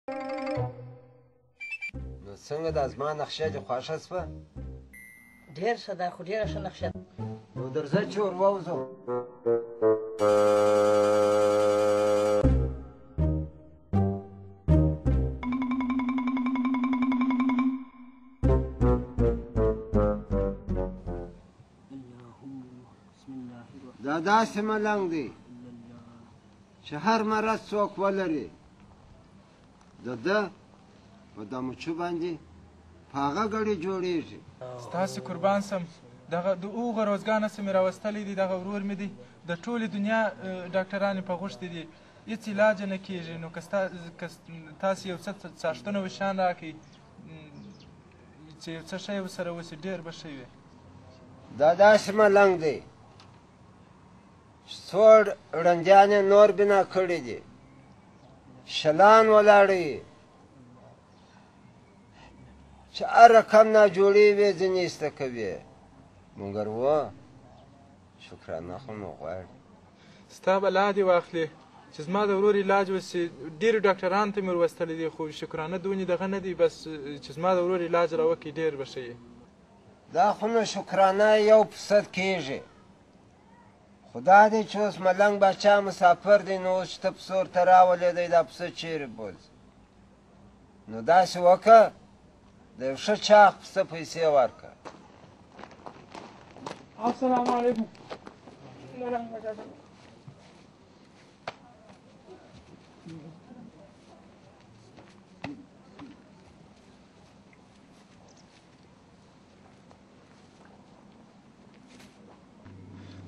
نو څنګه دا زما نقشه دې خوښه شوه؟ ډېر ښه ده، خو ډېره ښه نقشه ده. نو درځه چې ور ووځو. دا داسې ملنګ دی چې هر مرض څوک ولري د ده په دا مچو باندې په هغه ګړې جوړېږي. ستاسې قربان سم. دغه د هغو روزګانه څه مې راوستلی دي، دغه ورور مې دی، د ټولې دنیا ډاکټران یې په غوښتي دي، هېڅ علاج نه کېږي. نو که تاسې یو څه څاښتنه وشیان راکړئ چې یو څه شی ورسره وشي، ډېر به ښه وي. دا داسې ملنګ دی چې څو ړندیان یې نور بنا کړي دي، شلان ولاړه یي چې هر رقم ناجوړې وې ځینې ایسته کوي. مګر و شکرانه خو مو غواړي. ستا به لا دې واخلې چې زما د ورور علاج وشي. ډېرو ډاکټرانو ته مې ور وستلی دي، خو شکرانه دونې دغه نه دی، بس چې زما د ورور علاج را وکړي ډېر به ښه وي. دا خو نو شکرانه 1% کېږي. خو دا دی چې اوس ملنګ باچا مسافر دی، نو اوس چې ته پسه ورته راولېدی، دا پسه چیرې بوځي؟ نو داسې وکړه د یو ښه چاغ پسه پیسې ورکړه. السلام علیکم.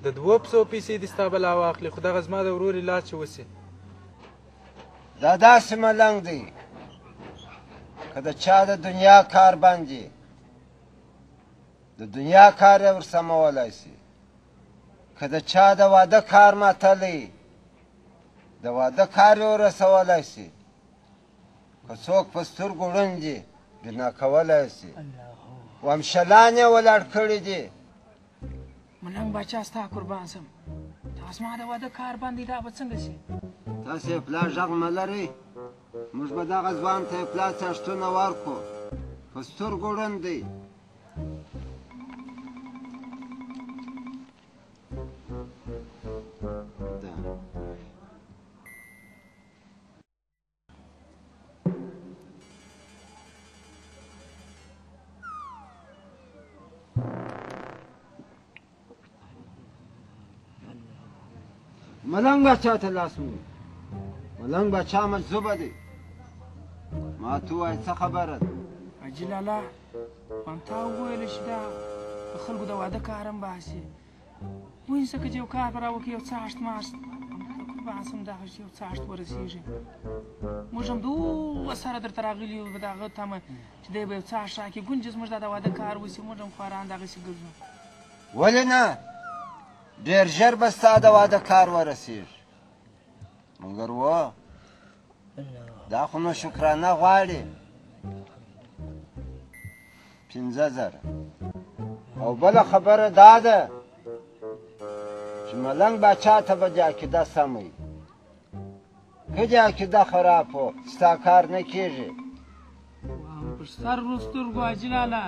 د 2 پسو پیسې دې ستا به لا واخلې، خو دغه زما د ورور علاج چې وسي. دا داسې ملنګ دی که د چا د دنیا کار باندې د دنیا کار یې ورسمولی شي، که د چا د واده کار ماتلی د واده کار یې ورسولی شي، که څوک په سترګو ړوند دي بنا کولی شي، ومشلان یې ولاړ کړي دي. ملنګ باچا ستا قربان سم، دا زما د واده کار باندې دا به څنګه شي؟ تاسې یې پلا غږ نه لرئ؟ موږ به دغه ځوان ته یې پلا څښتونه ورکړو، په سترګو ړوند دی. ملنګ باچا ته لاس ونیو. ملنګ باچا مجذوبه دی. ما ته ووایه څه خبره ده؟ حاجي لالا من تا وویله چې دا د خلکو د واده کار هم باسي، وایي ځکه چې یو کار به راوکړي، یو څاښت ماښت قربان سم دغه چې یو څاښت ورسېږي. موږ هم دوه سره درته راغلي یو په دغه تمه چې دی به یو څاښت راکړي، ګونجز موږ دا د واده کار وسي، موږ هم خواران دغسې ګرځو. ولې نه؟ ډېر ژر به ستا د واده کار ورسېږي. مګر و دا خو نو شکرانه غواړي 15,000. او بله خبره دا ده چې ملنګ باچا ته به دې عقیده سمه وي. که دې عقیده خراب و ستا کار نه کېږي. پر سر سترګو حاجي لالا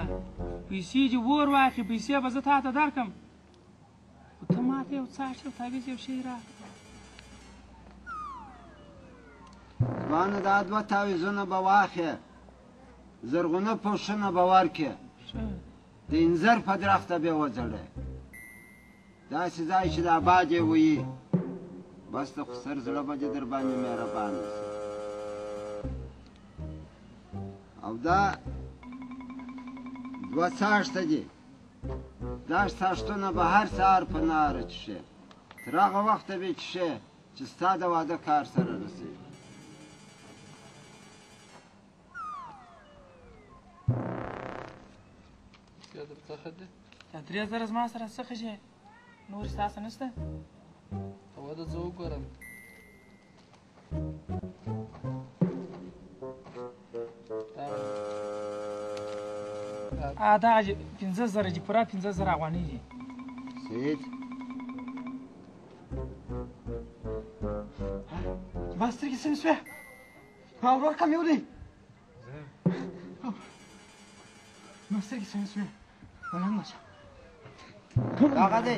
پیسې دې ور واخلې، پیسې به زه تا ته درکړم، خو ته ما ته یو څاښت یو تاویز یو شی راکړه. ځوانه دا 2 تاویزونه به واخلې، زرغونه پوښونه به ورکړې، د انځر په درخته به یې وځړې، داسې ځای چې د آباد یې ویي. بس د خسر زړه به دې در باندې مهربانه شي. او دا 2 څاښته دي، دا څاښتونه به هر سهار په نهاره څښې، تر هغه وخته به یې څښې چې ستا د واده کار سره رسېږي. دا 3,000 زما سره څه ښه نور ستاسو نشته؟ واده زه وګورم. دا 15,000 دي، پوره 15,000 افغانۍ دي. سید ما سترګې څنګه شوې؟ ما ورور کم یو دی ما سترګې څنګه شوې ملنګ بچه دغه دی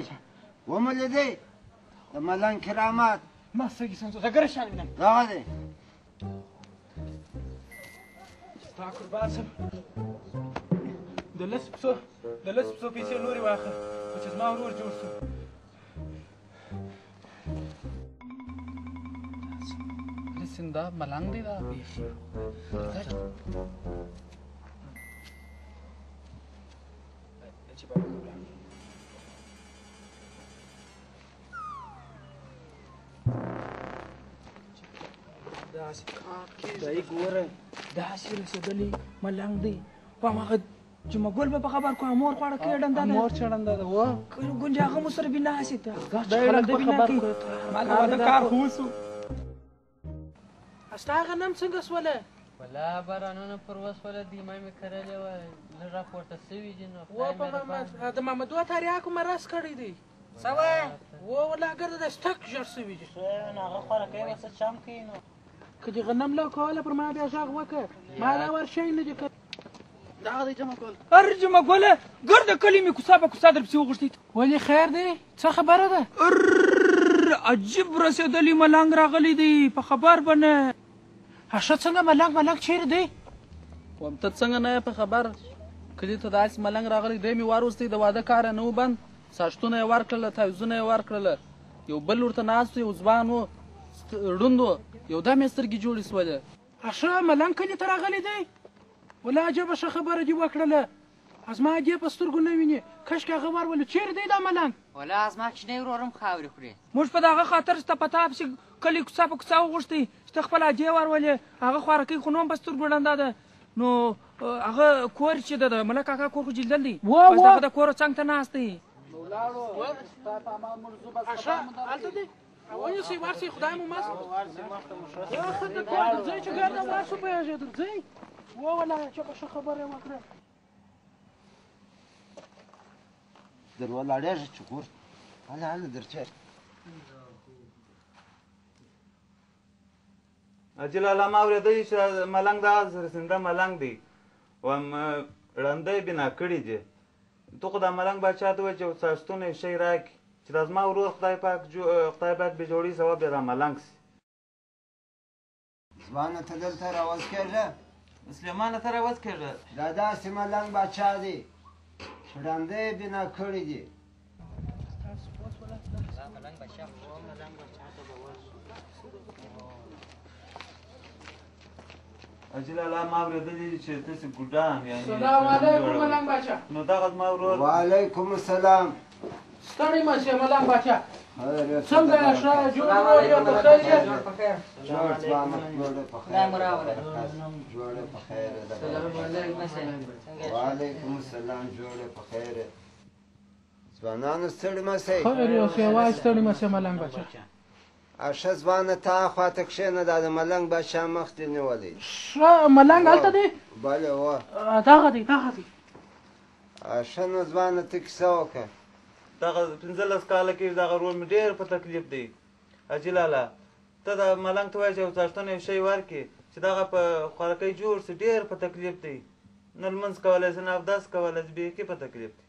ومو لیدی د ملنګ کرامات ما سترګې څنګه شوې ګره شان وینم دغه دی ستا قربان شم د لسو پسو پیسې نورې واخله خو چې زما ورور جوړ شو دا ملنګ دی دا بیخي دای ګوره داسې رسېدلی ملنګ دی په هماغه جمعه ګل به په خبر کو امور خوړه کې ډنده ده مور چړنده ده و ګنجاغه مو سره بنا هسې ته خلک په خبر کو ما دا کار خو وسو استا غنم څنګه سوله ولا بارانونه پر وسوله دی ما مې کرلې وه لږ راپورته سوي دي نو و په د محمد و تاریاکو مرس کړی دی سوا و ولا اگر د سټک جوړ سوي دي هغه خوره کوي وسه چم کوي نو که دې غنم لو کوله پر ما بیا ژغ وکړ ما دا ورشي نه دي دا د جمع کول هر جمعه ګله ګرد کلی مې کوڅه په کوڅه در پسې وغوښتې ولې خیر دی څه خبره ده عجیب رسېدلی ملنګ راغلی دی په خبر به نه هشه څنګه ملنګ چیرې دی وم ته څنګه نه په خبر کلي ته داسې ملنګ راغلی دی مې واروستی د واده کار نه و بند ساشتونه یې ورکړله تعویضونه یې ورکړله یو بل ورته ناست و یو ځوان و ړوند و یو دم یې سترګې جوړې سولې هشه ملنګ کلي ته راغلی دی ولا عجبه ښه خبره دې وکړله زما دې په سترګو نه ویني کشکې هغه ورولې چیرې دی دا ملنګ ولا زما کوچنی ورورم خاورې خوري موږ په دغه خاطر ستا په تا پسې کلي کوڅه په کوڅه وغوښتې چې ته خپل اجې ورولې هغه خوارکۍ خو نو هم په سترګو ړنده ده نو هغه کور چې ده د ملک کاکا کور خو جلدل دی بس دغه د کور څنګ ته ناست دی هشه هلته دی ونیسئ ورسئ خدای مو مست ښه د کور در ځئ چې ګرده ورسو پوهېږې در ځئ وولا چېپه ښه خبره یې وکړه در ولاړېږه چې ګور هله در چېرته اجل الله ما اورېدی چې ملنګ دا سرسنده ملنګ دی وم ړنده یې بنا کړي دي ته خو دا ملنګ باچا ته وایي چې څاښتونه یو شی راکړي چې دا زما ورور خدای پاک به جوړي سبب بیا را ملنګ سي ځوانه ته دلته راوز کېږه سلیمانه ته راوز کېږه دا داسې ملنګ باچا دی چې ړنده یې بنا کړي دي اجل الله ما اورېدلي چې داسې ګوډان یعنې سلام علیکم ملنګ باچا نو دغه زما ورور وعلیکم السلام ستړی مه شې ملنګ باچا خیر څنګه یې ښه جوړ یې په خیر یې جوړ ځوانه جوړه په خیر جوړه په خیر وعلیکم السلام جوړه په خیر ځوانانو ستړي مه شئ خیر یو څه یوازې ستړي مه شې ملنګ باچا ښه ځوانه تا خواته کښېنه دا د ملنګ باچا مخ دې نیولی ښه ملنګ هلته دی بله و دغه دی ښه نو ځوانه ته کیسه وکړه دغه 15 کاله کې دغه ورور مې ډېر په تکلیف دی اجل الله ته د ملنګ ته وایې چې یو څاښتونه یو شی ورکړي چې دغه په خوارکۍ جوړ سي ډېر په تکلیف دی نه لمونځ کولی سي نه اودس کولی سي بیخي په تکلیف دی